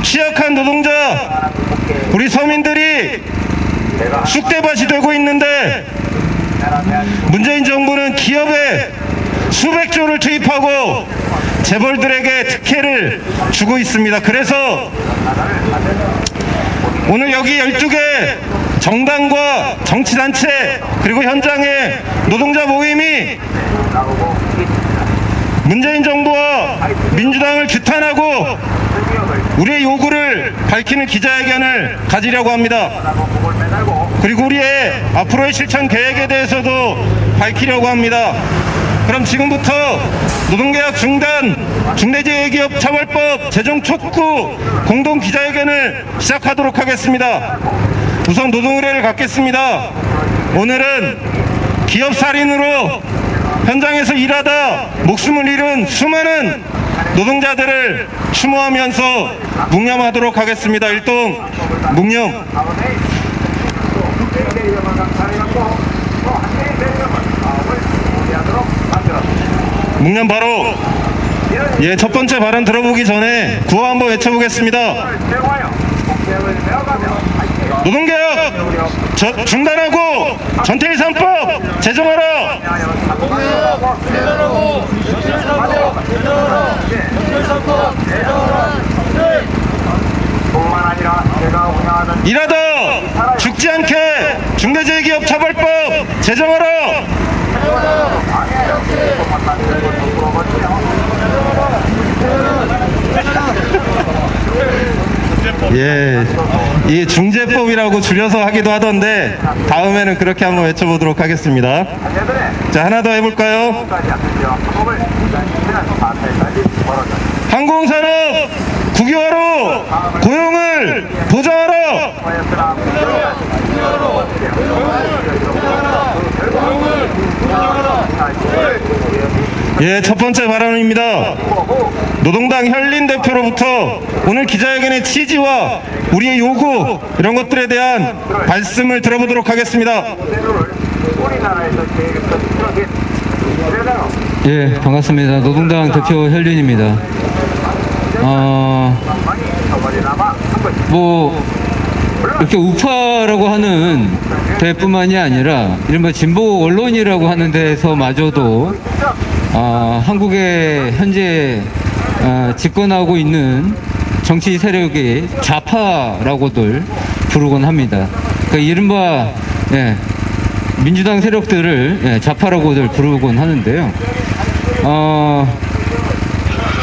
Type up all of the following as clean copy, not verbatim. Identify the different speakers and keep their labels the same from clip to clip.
Speaker 1: 취약한 노동자, 우리 서민들이 쑥대밭이 되고 있는데 문재인 정부는 기업에 수백조를 투입하고 재벌들에게 특혜를 주고 있습니다. 그래서 오늘 여기 12개 정당과 정치단체 그리고 현장의 노동자 모임이 문재인 정부와 민주당을 규탄하고 우리의 요구를 밝히는 기자회견을 가지려고 합니다. 그리고 우리의 앞으로의 실천 계획에 대해서도 밝히려고 합니다. 그럼 지금부터 노동계약 중단, 중대재해기업처벌법 제정 촉구 공동 기자회견을 시작하도록 하겠습니다. 우선 노동의례를 갖겠습니다. 오늘은 기업살인으로 현장에서 일하다 목숨을 잃은 수많은 노동자들을 추모하면서 묵념하도록 하겠습니다. 일동 묵념. 묵념 바로 첫 번째 발언 들어보기 전에 구호 한번 외쳐보겠습니다. 노동개혁 중단하고 전태일 3법 제정하라. 일하다 죽지 않게 중대재해기업처벌법 제정하라. 이 중재법이라고 줄여서 하기도 하던데 다음에는 그렇게 한번 외쳐보도록 하겠습니다. 자, 하나 더 해볼까요? 항공산업 국유화로 고용을 보장하라. 첫 번째 발언입니다. 노동당 현린 대표로부터 오늘 기자회견의 취지와 우리의 요구 이런 것들에 대한 말씀을 들어보도록 하겠습니다.
Speaker 2: 반갑습니다. 노동당 대표 현린입니다. 이렇게 우파라고 하는 데뿐만이 아니라 이른바 진보 언론이라고 하는 데서마저도 한국에 현재 집권하고 있는 정치 세력이 좌파라고들 부르곤 합니다. 그러니까 이른바 민주당 세력들을 좌파라고들 부르곤 하는데요.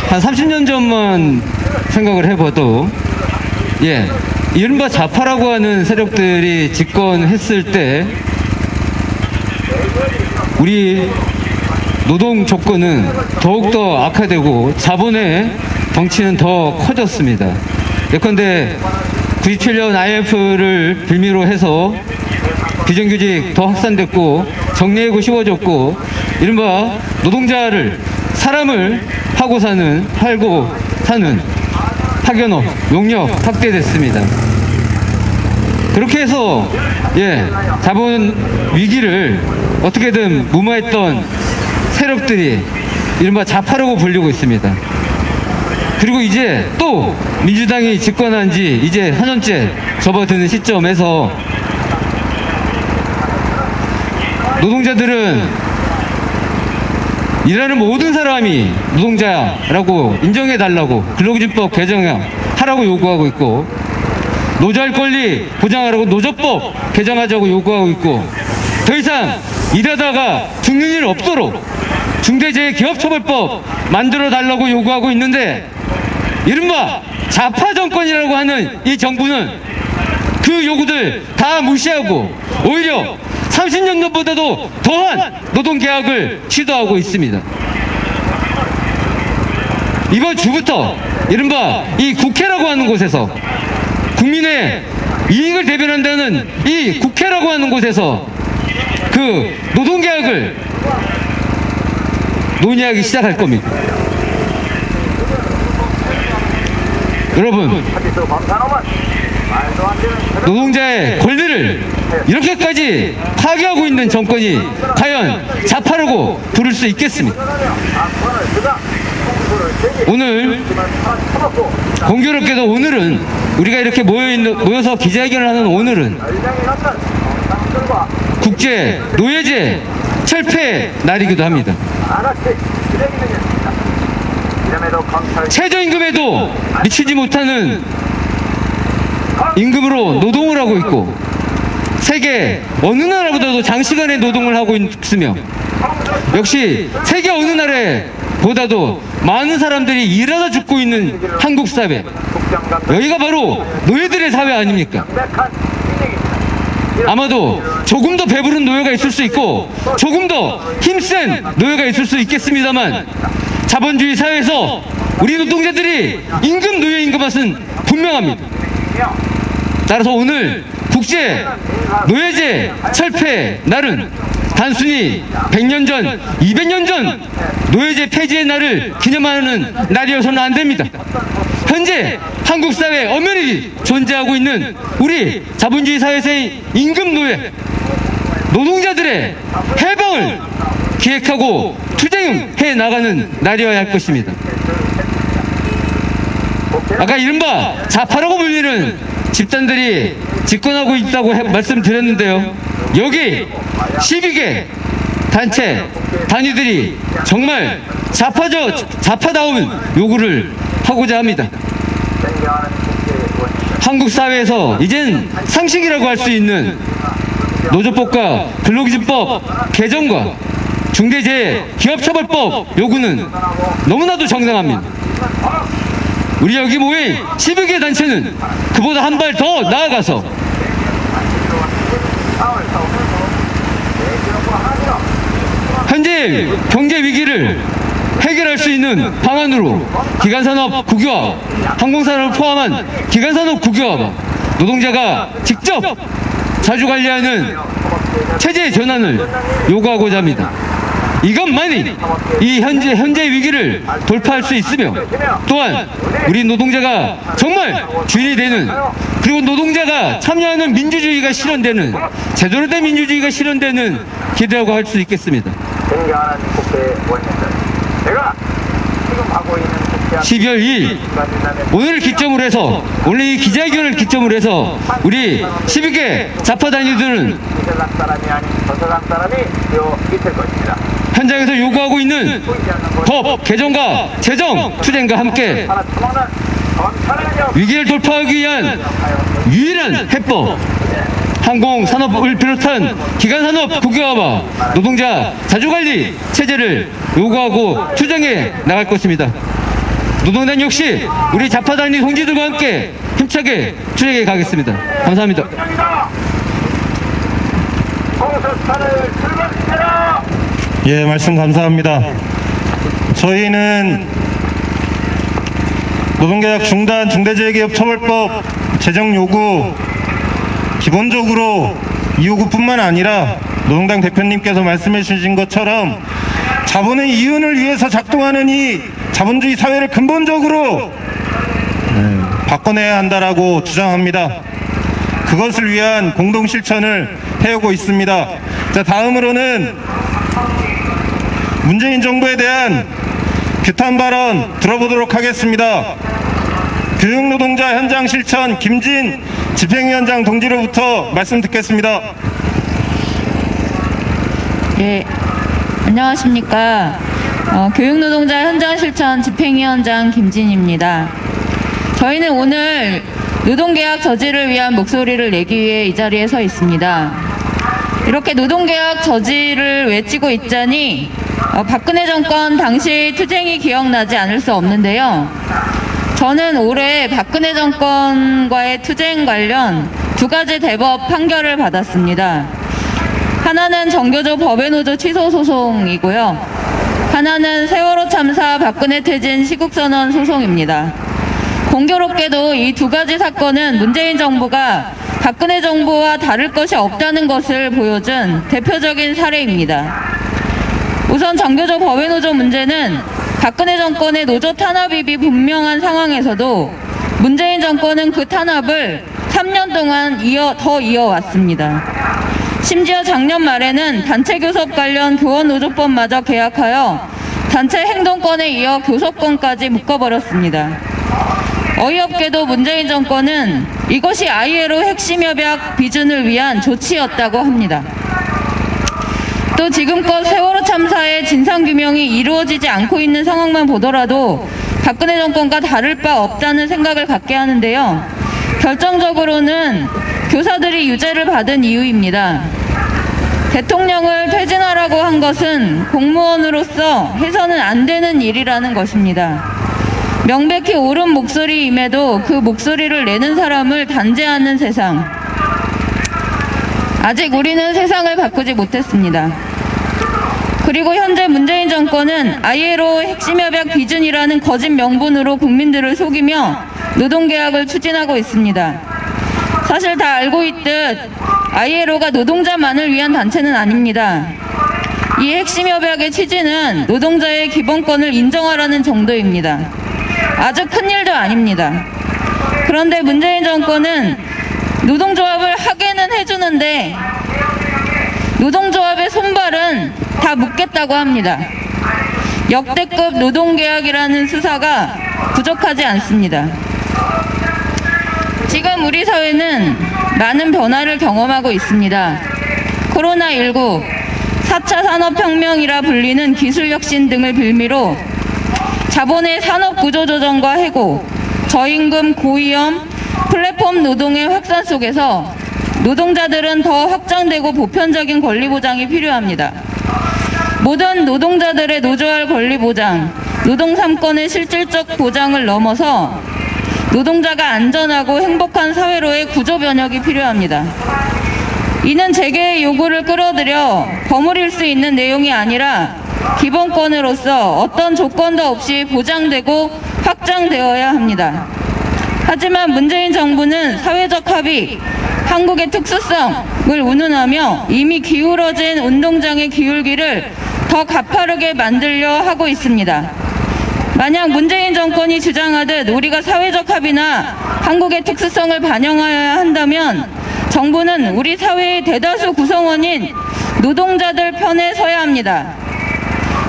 Speaker 2: 한 30년 전만 생각을 해봐도 이른바 좌파라고 하는 세력들이 집권했을 때 우리 노동 조건은 더욱더 악화되고 자본의 덩치는 더 커졌습니다. 예컨대 97년 IMF를 빌미로 해서 비정규직 더 확산됐고 정리해고 쉬워졌고 이른바 노동자를 사람을 팔고 사는 파견업, 용역 확대됐습니다. 그렇게 해서 자본 위기를 어떻게든 무마했던 세력들이 이른바 좌파라고 불리고 있습니다. 그리고 이제 또 민주당이 집권한 지 이제 4년째 접어드는 시점에서 노동자들은 일하는 모든 사람이 노동자라고 인정해달라고 근로기준법 개정하라고 요구하고 있고 노조할 권리 보장하라고 노조법 개정하자고 요구하고 있고 더 이상 일하다가 죽는 일 없도록 중대재해기업처벌법 만들어 달라고 요구하고 있는데 이른바 좌파 정권이라고 하는 이 정부는 그 요구들 다 무시하고 오히려 30년 전보다도 더한 노동개혁을 시도하고 있습니다. 이번 주부터 이른바 이 국회라고 하는 곳에서 국민의 이익을 대변한다는 이 국회라고 하는 곳에서 그 노동개혁을 논의하기 시작할 겁니다. 여러분, 노동자의 권리를 이렇게까지 파괴하고 있는 정권이 과연 좌파라고 부를 수 있겠습니까? 오늘 공교롭게도 오늘은 우리가 이렇게 모여서 기자회견을 하는 오늘은 국제 노예제 철폐 날이기도 합니다. 최저임금에도 미치지 못하는 임금으로 노동을 하고 있고 세계 어느 나라보다도 장시간의 노동을 하고 있으며 역시 세계 어느 나라보다도 많은 사람들이 일하다 죽고 있는 한국 사회, 여기가 바로 노예들의 사회 아닙니까? 아마도 조금 더 배부른 노예가 있을 수 있고 조금 더 힘센 노예가 있을 수 있겠습니다만 자본주의 사회에서 우리 노동자들이 임금 노예인 것은 분명합니다. 따라서 오늘 국제 노예제 철폐 날은 단순히 100년 전, 200년 전 노예제 폐지의 날을 기념하는 날이어서는 안 됩니다. 현재 한국 사회에 엄연히 존재하고 있는 우리 자본주의 사회에서의 임금 노예, 노동자들의 해방을 기획하고 투쟁해 나가는 날이어야 할 것입니다. 아까 이른바 좌파라고 불리는 집단들이 집권하고 있다고 말씀드렸는데요. 여기 12개 단체 단위들이 정말 좌파다운 요구를 하고자 합니다. 한국 사회에서 이젠 상식이라고 할 수 있는 노조법과 근로기준법 개정과 중대재해기업처벌법 요구는 너무나도 정당합니다. 우리 여기 모인 12개 단체는 그보다 한 발 더 나아가서 현재 경제 위기를 해결할 수 있는 방안으로 기간산업 국유화, 항공산업을 포함한 기간산업 국유화와 노동자가 직접 자주관리하는 체제 전환을 요구하고자 합니다. 이것만이 이 현재 위기를 돌파할 수 있으며 또한 우리 노동자가 정말 주인이 되는, 그리고 노동자가 참여하는 민주주의가 실현되는, 제대로 된 민주주의가 실현되는 기대라고 할 수 있겠습니다. 12월 2일 오늘을 기점으로 해서, 오늘 이 기자회견을 기점으로 해서 우리 12개 좌파 단위들은 현장에서 요구하고 있는 법 개정과 재정 투쟁과 함께 위기를 돌파하기 위한 유일한 해법, 항공산업을 비롯한 기간산업 국유화와 노동자 자주관리 체제를 요구하고 투쟁해 나갈 것입니다. 노동단 역시 우리 좌파단위 동지들과 함께 힘차게 투쟁해 가겠습니다. 감사합니다.
Speaker 1: 예, 말씀 감사합니다. 저희는 노동계약 중단, 중대재해기업처벌법 제정 요구, 기본적으로 이 요구뿐만 아니라 노동당 대표님께서 말씀해 주신 것처럼 자본의 이윤을 위해서 작동하는 이 자본주의 사회를 근본적으로 바꿔내야 한다라고 주장합니다. 그것을 위한 공동 실천을 해오고 있습니다. 자, 다음으로는 문재인 정부에 대한 규탄 발언 들어보도록 하겠습니다. 교육노동자 현장 실천 김진 집행위원장 동지로부터 말씀 듣겠습니다.
Speaker 3: 네, 안녕하십니까. 교육노동자 현장 실천 집행위원장 김진입니다. 저희는 오늘 노동계약 저지를 위한 목소리를 내기 위해 이 자리에 서 있습니다. 이렇게 노동계약 저지를 외치고 있자니 박근혜 정권 당시 투쟁이 기억나지 않을 수 없는데요. 저는 올해 박근혜 정권과의 투쟁 관련 두 가지 대법 판결을 받았습니다. 하나는 정교조 법외노조 취소 소송이고요. 하나는 세월호 참사 박근혜 퇴진 시국선언 소송입니다. 공교롭게도 이 두 가지 사건은 문재인 정부가 박근혜 정부와 다를 것이 없다는 것을 보여준 대표적인 사례입니다. 우선 정교조 법외노조 문제는 박근혜 정권의 노조 탄압입이 분명한 상황에서도 문재인 정권은 그 탄압을 3년 동안 더 이어왔습니다. 심지어 작년 말에는 단체교섭 관련 교원노조법마저 개혁하여 단체 행동권에 이어 교섭권까지 묶어버렸습니다. 어이없게도 문재인 정권은 이것이 ILO 핵심 협약 비준을 위한 조치였다고 합니다. 또 지금껏 세월호 참사의 진상규명이 이루어지지 않고 있는 상황만 보더라도 박근혜 정권과 다를 바 없다는 생각을 갖게 하는데요. 결정적으로는 교사들이 유죄를 받은 이유입니다. 대통령을 퇴진하라고 한 것은 공무원으로서 해서는 안 되는 일이라는 것입니다. 명백히 옳은 목소리임에도 그 목소리를 내는 사람을 단죄하는 세상. 아직 우리는 세상을 바꾸지 못했습니다. 그리고 현재 문재인 정권은 ILO 핵심협약 비준이라는 거짓 명분으로 국민들을 속이며 노동계약을 추진하고 있습니다. 사실 다 알고 있듯 ILO가 노동자만을 위한 단체는 아닙니다. 이 핵심협약의 취지는 노동자의 기본권을 인정하라는 정도입니다. 아주 큰 일도 아닙니다. 그런데 문재인 정권은 노동조합을 하게는 해주는데 노동조합의 손발은 다 묶겠다고 합니다. 역대급 노동계약이라는 수사가 부족하지 않습니다. 지금 우리 사회는 많은 변화를 경험하고 있습니다. 코로나19, 4차 산업혁명이라 불리는 기술혁신 등을 빌미로 자본의 산업구조조정과 해고, 저임금, 고위험, 플랫폼 노동의 확산 속에서 노동자들은 더 확장되고 보편적인 권리 보장이 필요합니다. 모든 노동자들의 노조할 권리 보장, 노동 3권의 실질적 보장을 넘어서 노동자가 안전하고 행복한 사회로의 구조 변혁이 필요합니다. 이는 재계의 요구를 끌어들여 버무릴 수 있는 내용이 아니라 기본권으로서 어떤 조건도 없이 보장되고 확장되어야 합니다. 하지만 문재인 정부는 사회적 합의, 한국의 특수성을 운운하며 이미 기울어진 운동장의 기울기를 더 가파르게 만들려 하고 있습니다. 만약 문재인 정권이 주장하듯 우리가 사회적 합의나 한국의 특수성을 반영하여야 한다면 정부는 우리 사회의 대다수 구성원인 노동자들 편에 서야 합니다.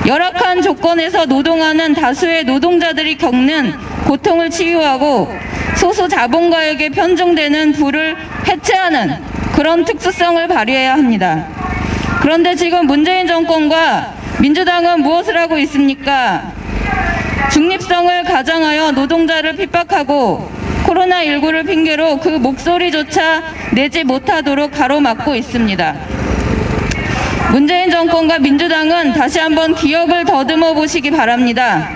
Speaker 3: 열악한 조건에서 노동하는 다수의 노동자들이 겪는 고통을 치유하고 소수 자본가에게 편중되는 부를 해체하는 그런 특수성을 발휘해야 합니다. 그런데 지금 문재인 정권과 민주당은 무엇을 하고 있습니까? 중립성을 가장하여 노동자를 핍박하고 코로나19를 핑계로 그 목소리조차 내지 못하도록 가로막고 있습니다. 문재인 정권과 민주당은 다시 한번 기억을 더듬어 보시기 바랍니다.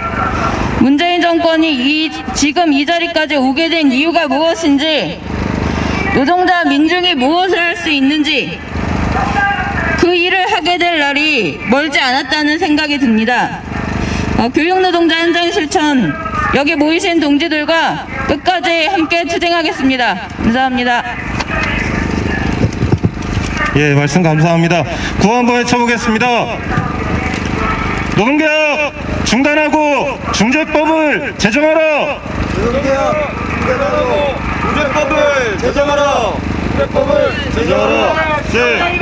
Speaker 3: 문재인 정권이 지금 이 자리까지 오게 된 이유가 무엇인지, 노동자 민중이 무엇을 할 수 있는지 그 일을 하게 될 날이 멀지 않았다는 생각이 듭니다. 교육노동자 현장 실천, 여기 모이신 동지들과 끝까지 함께 투쟁하겠습니다. 감사합니다.
Speaker 1: 예, 말씀 감사합니다. 구호 한번 외쳐보겠습니다. 노동개혁 중단하고 중재법을 제정하라.
Speaker 4: 노동개혁 중단하고 중재법을 제정하라. 중재법을 제정하라.
Speaker 1: 네.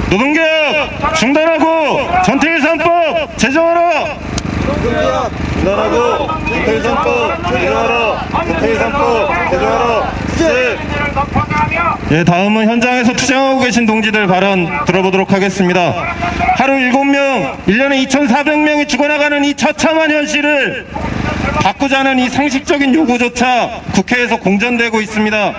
Speaker 1: 노동개혁 중단하고 전태일 3법 제정하라.
Speaker 4: 노동개혁 중단하고 전태일 3법 제정하라. 전태일 3법 제정하라. 네.
Speaker 1: 예, 다음은 현장에서 투쟁하고 계신 동지들 발언 들어보도록 하겠습니다. 하루 7명, 1년에 2,400명이 죽어나가는 이 처참한 현실을 바꾸자는 이 상식적인 요구조차 국회에서 공전되고 있습니다.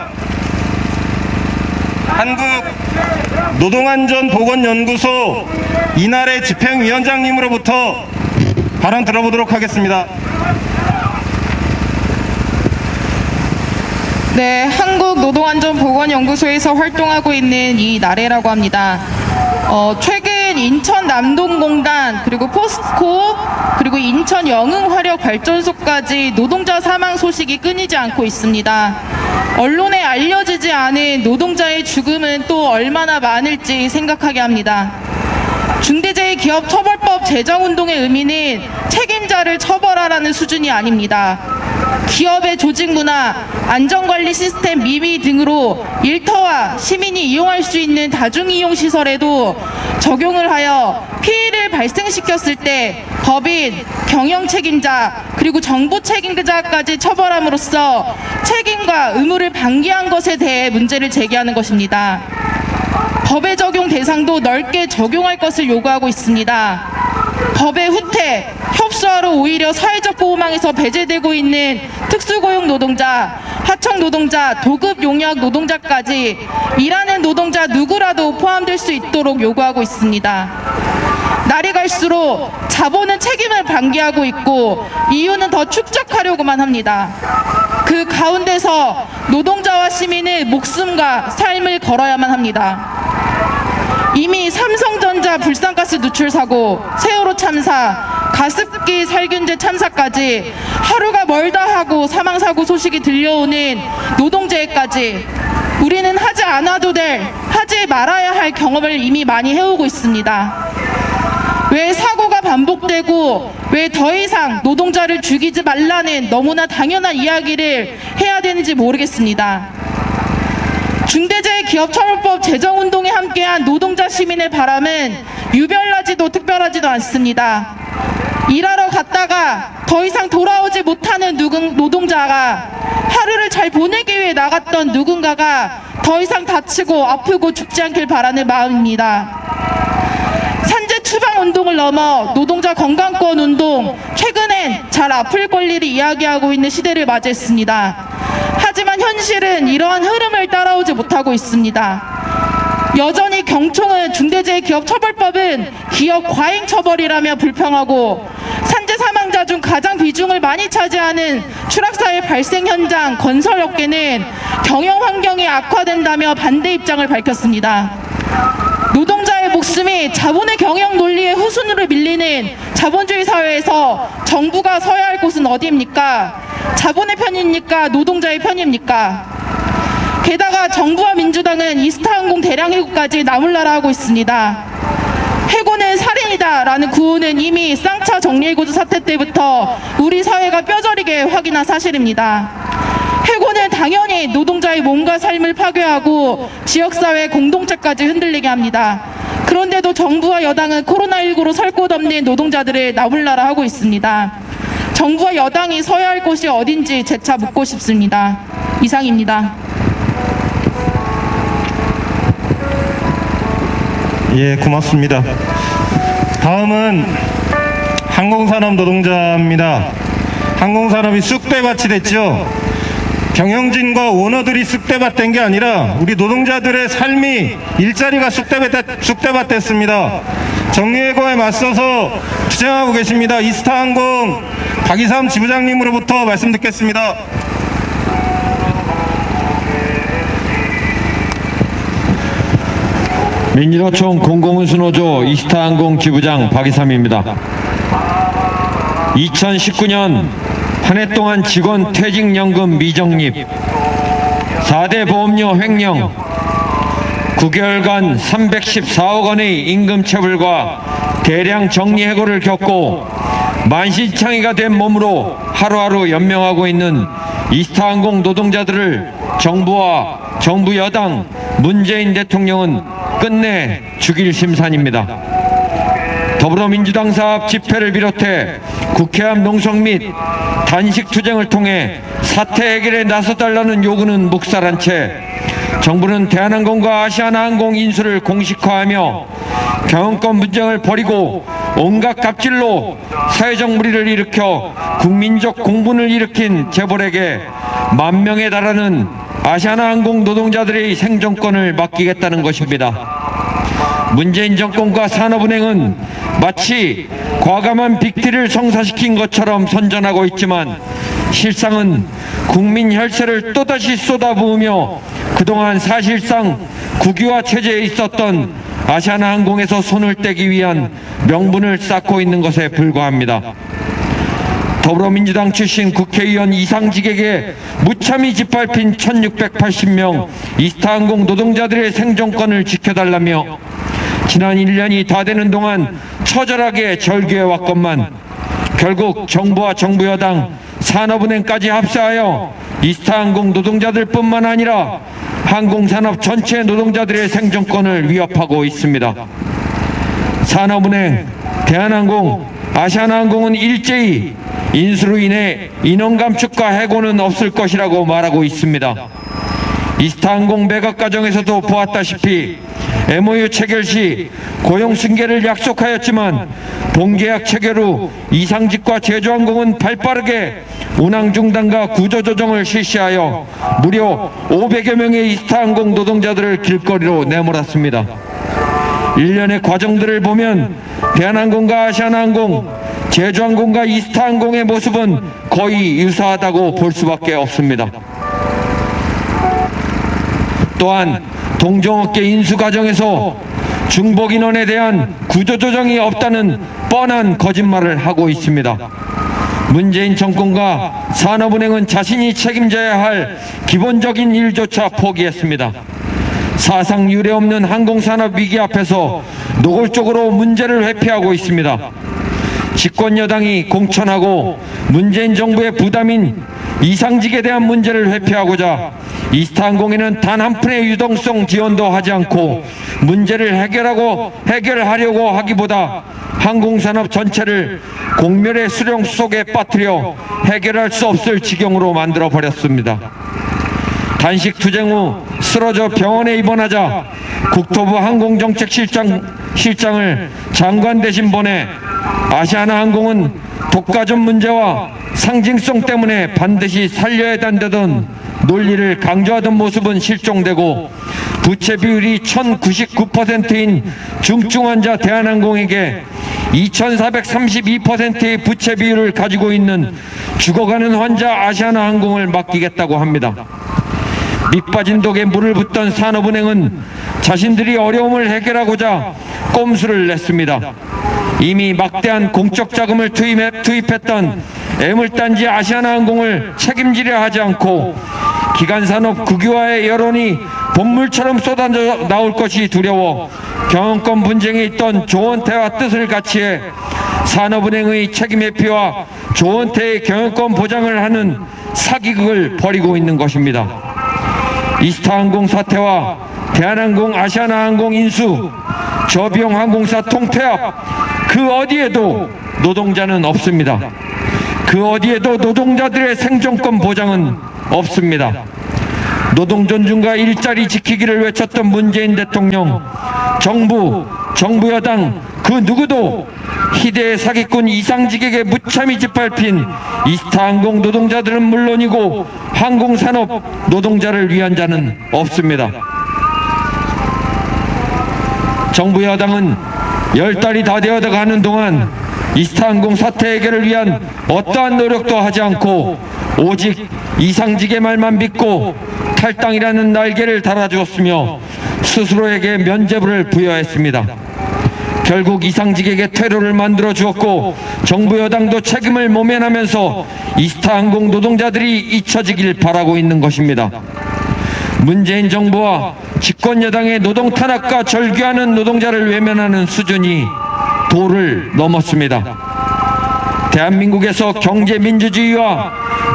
Speaker 1: 한국노동안전보건연구소 이날의 집행위원장님으로부터 발언 들어보도록 하겠습니다.
Speaker 5: 네, 한국노동안전보건연구소에서 활동하고 있는 이나래라고 합니다. 최근 인천 남동공단, 그리고 포스코, 그리고 인천 영흥화력발전소까지 노동자 사망 소식이 끊이지 않고 있습니다. 언론에 알려지지 않은 노동자의 죽음은 또 얼마나 많을지 생각하게 합니다. 중대재해기업처벌법 제정운동의 의미는 책임자를 처벌하라는 수준이 아닙니다. 기업의 조직문화, 안전관리 시스템 미비 등으로 일터와 시민이 이용할 수 있는 다중이용시설에도 적용을 하여 피해를 피해를 발생시켰을 때 법인, 경영 책임자, 그리고 정부 책임자까지 처벌함으로써 책임과 의무를 방기한 것에 대해 문제를 제기하는 것입니다. 법의 적용 대상도 넓게 적용할 것을 요구하고 있습니다. 법의 후퇴, 협소화로 오히려 사회적 보호망에서 배제되고 있는 특수고용 노동자, 하청 노동자, 도급 용역 노동자까지 일하는 노동자 누구라도 포함될 수 있도록 요구하고 있습니다. 날이 갈수록 자본은 책임을 방기하고 있고 이유는 더 축적하려고만 합니다. 그 가운데서 노동자와 시민의 목숨과 삶을 걸어야만 합니다. 이미 삼성전자 불산가스 누출 사고, 세월호 참사, 가습기 살균제 참사까지 하루가 멀다 하고 사망사고 소식이 들려오는 노동재해까지 우리는 하지 않아도 될, 하지 말아야 할 경험을 이미 많이 해오고 있습니다. 왜 사고가 반복되고 왜 더 이상 노동자를 죽이지 말라는 너무나 당연한 이야기를 해야 되는지 모르겠습니다. 중대재해기업처벌법 제정운동에 함께한 노동자 시민의 바람은 유별나지도 특별하지도 않습니다. 일하러 갔다가 더 이상 돌아오지 못하는 노동자가, 하루를 잘 보내기 위해 나갔던 누군가가 더 이상 다치고 아프고 죽지 않길 바라는 마음입니다. 산재 추방 운동을 넘어 노동자 건강권 운동, 최근엔 잘 아플 권리를 이야기하고 있는 시대를 맞이했습니다. 하지만 현실은 이러한 흐름을 따라오지 못하고 있습니다. 여전히 경총은 중대재해기업처벌법은 기업 과잉 처벌이라며 불평하고, 산재 사망자 중 가장 비중을 많이 차지하는 추락사의 발생 현장 건설업계는 경영 환경이 악화된다며 반대 입장을 밝혔습니다. 노동자의 목숨이 자본의 경영 논리의 후순위로 밀리는 자본주의 사회에서 정부가 서야 할 곳은 어디입니까? 자본의 편입니까? 노동자의 편입니까? 게다가 정부와 민주당은 이스타항공 대량 해고까지 나몰라라 하고 있습니다. 해고는 살인이다 라는 구호는 이미 쌍차 정리해고조 사태 때부터 우리 사회가 뼈저리게 확인한 사실입니다. 해고는 당연히 노동자의 몸과 삶을 파괴하고 지역사회 공동체까지 흔들리게 합니다. 그런데도 정부와 여당은 코로나19로 설 곳 없는 노동자들을 나몰라라 하고 있습니다. 정부와 여당이 서야 할 곳이 어딘지 재차 묻고 싶습니다. 이상입니다.
Speaker 1: 예, 고맙습니다. 다음은 항공산업 노동자입니다. 항공산업이 쑥대밭이 됐죠. 경영진과 오너들이 쑥대밭 된 게 아니라 우리 노동자들의 삶이, 일자리가 쑥대밭 됐습니다. 정리해고에 맞서서 투쟁하고 계십니다. 이스타항공 박이삼 지부장님으로부터 말씀 듣겠습니다.
Speaker 6: 민주노총 공공운수노조 이스타항공 지부장 박이삼입니다. 2019년 한 해 동안 직원 퇴직연금 미적립, 4대 보험료 횡령, 9개월간 314억 원의 임금체불과 대량 정리해고를 겪고 만신창이가 된 몸으로 하루하루 연명하고 있는 이스타항공 노동자들을 정부와 정부 여당 문재인 대통령은 끝내 죽일 심산입니다. 더불어민주당 사업 집회를 비롯해 국회 앞 농성 및 단식 투쟁을 통해 사태 해결에 나서달라는 요구는 묵살한 채 정부는 대한항공과 아시아나항공 인수를 공식화하며 경영권 분쟁을 벌이고 온갖 갑질로 사회적 물의를 일으켜 국민적 공분을 일으킨 재벌에게 10,000명에 달하는 아시아나항공 노동자들의 생존권을 맡기겠다는 것입니다. 문재인 정권과 산업은행은 마치 과감한 빅딜을 성사시킨 것처럼 선전하고 있지만 실상은 국민 혈세를 또다시 쏟아부으며 그동안 사실상 국유화 체제에 있었던 아시아나항공에서 손을 떼기 위한 명분을 쌓고 있는 것에 불과합니다. 더불어민주당 출신 국회의원 이상직에게 무참히 짓밟힌 1680명 이스타항공 노동자들의 생존권을 지켜달라며 지난 1년이 다 되는 동안 처절하게 절규해왔건만 결국 정부와 정부 여당, 산업은행까지 합세하여 이스타항공 노동자들뿐만 아니라 항공산업 전체 노동자들의 생존권을 위협하고 있습니다. 산업은행, 대한항공, 아시아나항공은 일제히 인수로 인해 인원 감축과 해고는 없을 것이라고 말하고 있습니다. 이스타항공 매각 과정에서도 보았다시피 MOU 체결 시 고용 승계를 약속하였지만 본계약 체결 후 이상직과 제주항공은 발빠르게 운항 중단과 구조 조정을 실시하여 무려 500여 명의 이스타항공 노동자들을 길거리로 내몰았습니다. 일련의 과정들을 보면 대한항공과 아시아나항공, 제주항공과 이스타항공의 모습은 거의 유사하다고 볼 수밖에 없습니다. 또한 동종업계 인수 과정에서 중복 인원에 대한 구조조정이 없다는 뻔한 거짓말을 하고 있습니다. 문재인 정권과 산업은행은 자신이 책임져야 할 기본적인 일조차 포기했습니다. 사상 유례 없는 항공산업 위기 앞에서 노골적으로 문제를 회피하고 있습니다. 집권 여당이 공천하고 문재인 정부의 부담인 이상직에 대한 문제를 회피하고자 이스타항공에는 단 한 푼의 유동성 지원도 하지 않고 문제를 해결하려고 하기보다 항공산업 전체를 공멸의 수령 속에 빠뜨려 해결할 수 없을 지경으로 만들어 버렸습니다. 단식 투쟁 후 쓰러져 병원에 입원하자 국토부 항공정책실장을 장관 대신 보내 아시아나항공은 독과점 문제와 상징성 때문에 반드시 살려야 한다던 논리를 강조하던 모습은 실종되고 부채 비율이 1099%인 중증 환자 대한항공에게 2432%의 부채 비율을 가지고 있는 죽어가는 환자 아시아나항공을 맡기겠다고 합니다. 밑빠진 독에 물을 붓던 산업은행은 자신들이 어려움을 해결하고자 꼼수를 냈습니다. 이미 막대한 공적 자금을 투입했던 애물단지 아시아나항공을 책임지려 하지 않고 기간산업 국유화의 여론이 본물처럼 쏟아져 나올 것이 두려워 경영권 분쟁에 있던 조원태와 뜻을 같이해 산업은행의 책임 회피와 조원태의 경영권 보장을 하는 사기극을 벌이고 있는 것입니다. 이스타항공 사태와 대한항공, 아시아나항공 인수, 저비용 항공사 통폐합, 그 어디에도 노동자는 없습니다. 그 어디에도 노동자들의 생존권 보장은 없습니다. 노동 존중과 일자리 지키기를 외쳤던 문재인 대통령, 정부 여당 그 누구도 희대의 사기꾼 이상직에게 무참히 짓밟힌 이스타항공 노동자들은 물론이고 항공산업 노동자를 위한 자는 없습니다. 정부 여당은 10달이 다 되어가는 동안 이스타항공 사태 해결을 위한 어떠한 노력도 하지 않고 오직 이상직의 말만 믿고 탈당이라는 날개를 달아주었으며 스스로에게 면죄부를 부여했습니다. 결국 이상직에게 퇴로를 만들어 주었고 정부 여당도 책임을 모면하면서 이스타항공 노동자들이 잊혀지길 바라고 있는 것입니다. 문재인 정부와 집권 여당의 노동 탄압과 절규하는 노동자를 외면하는 수준이 도를 넘었습니다. 대한민국에서 경제 민주주의와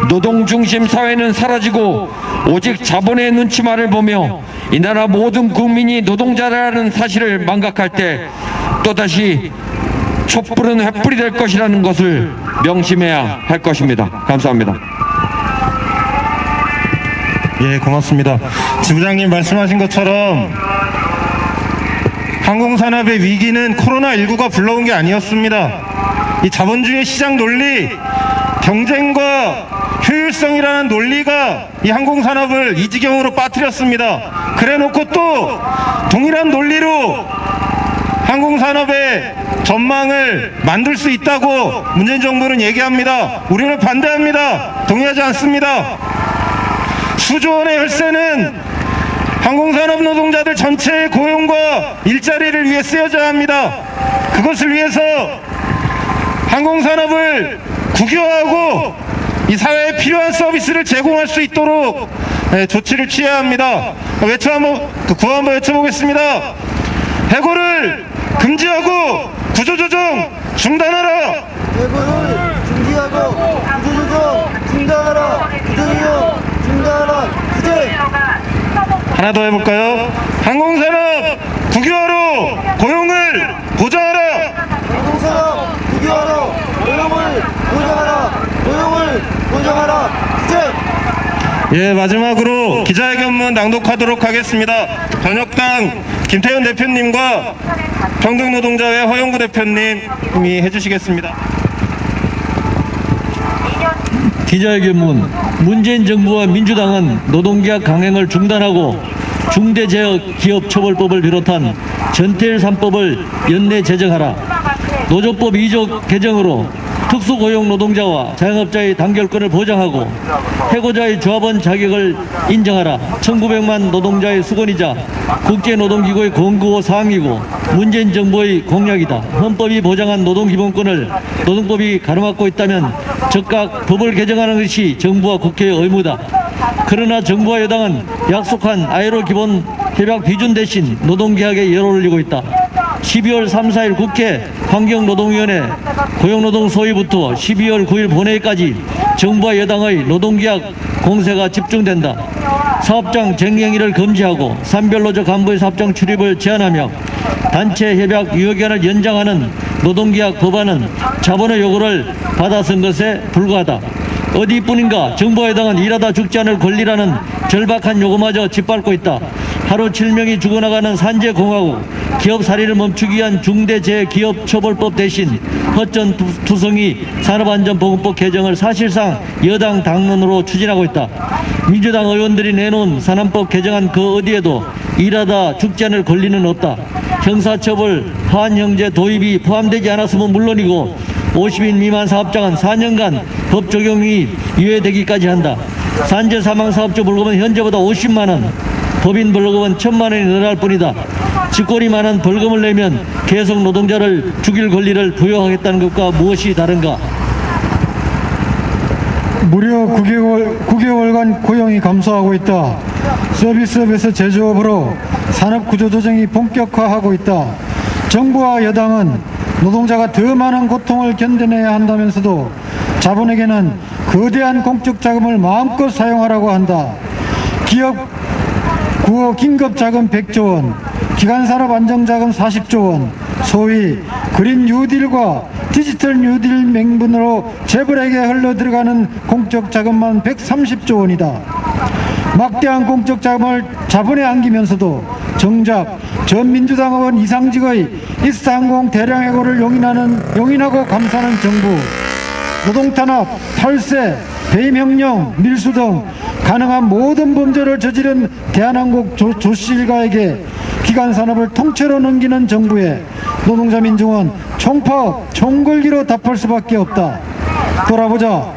Speaker 6: 노동 중심 사회는 사라지고 오직 자본의 눈치만을 보며 이 나라 모든 국민이 노동자라는 사실을 망각할 때 또다시 촛불은 횃불이 될 것이라는 것을 명심해야 할 것입니다. 감사합니다.
Speaker 1: 예, 고맙습니다. 지부장님 말씀하신 것처럼 항공산업의 위기는 코로나19가 불러온 게 아니었습니다. 이 자본주의 시장 논리, 경쟁과 효율성이라는 논리가 이 항공산업을 이 지경으로 빠뜨렸습니다. 그래 놓고 또 동일한 논리로 항공산업의 전망을 만들 수 있다고 문재인 정부는 얘기합니다. 우리는 반대합니다. 동의하지 않습니다. 수조 원의 혈세는 항공산업 노동자들 전체의 고용과 일자리를 위해 쓰여져야 합니다. 그것을 위해서 항공산업을 국유화하고 이 사회에 필요한 서비스를 제공할 수 있도록 조치를 취해야 합니다. 구호 한번 외쳐보겠습니다. 해고를 금지하고 구조조정 중단하라.
Speaker 4: 해고를 중지하고 구조조정 중단하라. 구조조정 중단하라. 투쟁.
Speaker 1: 하나 더 해볼까요? 항공산업 국유화로 고용을 보장하라.
Speaker 4: 항공산업
Speaker 1: 예, 마지막으로 기자회견문 낭독하도록 하겠습니다. 변혁당 김태현 대표님과 평등노동자회 허영구 대표님이 해주시겠습니다.
Speaker 7: 기자회견문. 문재인 정부와 민주당은 노동계약 강행을 중단하고 중대재해기업처벌법을 비롯한 전태일 3법을 연내 제정하라. 노조법 2조 개정으로 특수고용 노동자와 자영업자의 단결권을 보장하고 해고자의 조합원 자격을 인정하라. 1900만 노동자의 수건이자 국제노동기구의 권고 사항이고 문재인 정부의 공약이다. 헌법이 보장한 노동기본권을 노동법이 가로막고 있다면 즉각 법을 개정하는 것이 정부와 국회의 의무다. 그러나 정부와 여당은 약속한 ILO 기본 협약 비준 대신 노동계약에 열을 올리고 있다. 12월 3, 4일 국회 환경노동위원회 고용노동 소위부터 12월 9일 본회의까지 정부와 여당의 노동계약 공세가 집중된다. 사업장 쟁행위를 금지하고 산별노조 간부의 사업장 출입을 제한하며 단체 협약 유효기간을 연장하는 노동계약 법안은 자본의 요구를 받아선 것에 불과하다. 어디뿐인가 정부와 여당은 일하다 죽지 않을 권리라는 절박한 요구마저 짓밟고 있다. 하루 7명이 죽어나가는 산재공화국, 기업 사리를 멈추기 위한 중대재해기업처벌법 대신 허전투성이 산업안전보건법 개정을 사실상 여당 당론으로 추진하고 있다. 민주당 의원들이 내놓은 산안법 개정안 그 어디에도 일하다 죽지 않을 권리는 없다. 형사처벌 하한형제 도입이 포함되지 않았으면 물론이고 50인 미만 사업장은 4년간 법 적용이 유예되기까지 한다. 산재 사망 사업주 벌금은 현재보다 50만 원, 법인 벌금은 1,000만 원이 늘어날 뿐이다. 쥐꼬리만한 벌금을 내면 계속 노동자를 죽일 권리를 부여하겠다는 것과 무엇이 다른가?
Speaker 8: 무려 9개월간 고용이 감소하고 있다. 서비스업에서 제조업으로 산업구조조정이 본격화하고 있다. 정부와 여당은 노동자가 더 많은 고통을 견뎌내야 한다면서도 자본에게는 거대한 공적 자금을 마음껏 사용하라고 한다. 기업 구호 긴급자금 100조 원, 기간산업 안정자금 40조 원, 소위 그린 뉴딜과 디지털 뉴딜 명분으로 재벌에게 흘러들어가는 공적 자금만 130조 원이다. 막대한 공적 자금을 자본에 안기면서도 정작 전 민주당 의원 이상직의 이스타항공 대량 해고를 용인하고 감사하는 정부, 노동탄압, 탈세, 배임혁령, 밀수 등 가능한 모든 범죄를 저지른 대한항공 조씨 일가에게 기간산업을 통째로 넘기는 정부에 노동자 민중은 총파업, 총걸기로 답할 수밖에 없다. 돌아보자.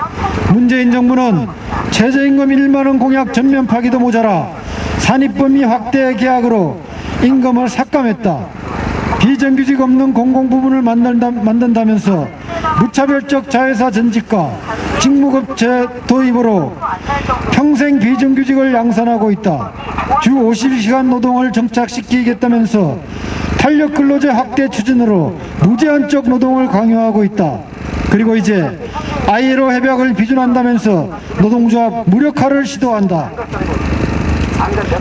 Speaker 8: 문재인 정부는 최저임금 1만원 공약 전면 파기도 모자라 산입범위 확대 계약으로 임금을 삭감했다. 비정규직 없는 공공부문을 만든다면서 무차별적 자회사 전직과 직무급제 도입으로 평생 비정규직을 양산하고 있다. 주 50시간 노동을 정착시키겠다면서 탄력근로제 확대 추진으로 무제한적 노동을 강요하고 있다. 그리고 이제 ILO 협약을 비준한다면서 노동조합 무력화를 시도한다.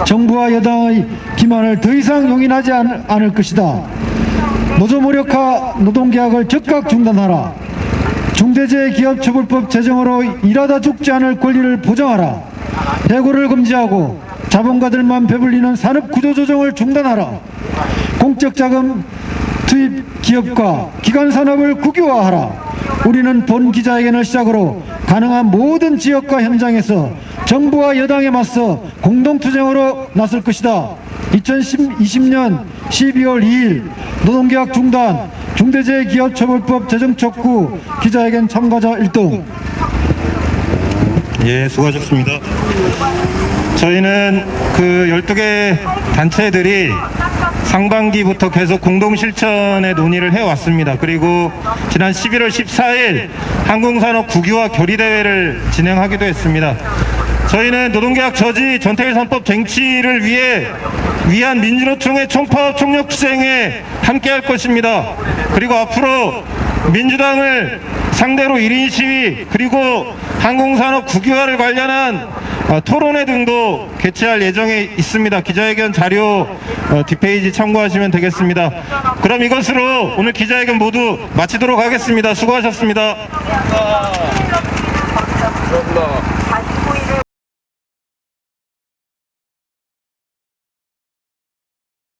Speaker 8: 정부와 여당의 기만을 더 이상 용인하지 않을 것이다. 노조 무력화 노동계약을 즉각 중단하라. 중대재해기업처벌법 제정으로 일하다 죽지 않을 권리를 보장하라. 해고를 금지하고 자본가들만 배불리는 산업구조조정을 중단하라. 공적자금 투입 기업과 기간산업을 국유화하라. 우리는 본 기자회견을 시작으로 가능한 모든 지역과 현장에서 정부와 여당에 맞서 공동투쟁으로 나설 것이다. 2020년 12월 2일 노동계약 중단 중대재해기업처벌법 제정 촉구 기자회견 참가자 1등.
Speaker 1: 예, 수고하셨습니다. 저희는 그 12개 단체들이 상반기부터 계속 공동실천의 논의를 해왔습니다. 그리고 지난 11월 14일 항공산업 국유화 결의대회를 진행하기도 했습니다. 저희는 노동계약 저지 전태일 3법 쟁취를 위한 민주노총의 총파업 총력투쟁에 함께할 것입니다. 그리고 앞으로 민주당을 상대로 1인 시위 그리고 항공산업 국유화를 관련한 토론회 등도 개최할 예정에 있습니다. 기자회견 자료 뒷페이지 참고하시면 되겠습니다. 그럼 이것으로 오늘 기자회견 모두 마치도록 하겠습니다. 수고하셨습니다.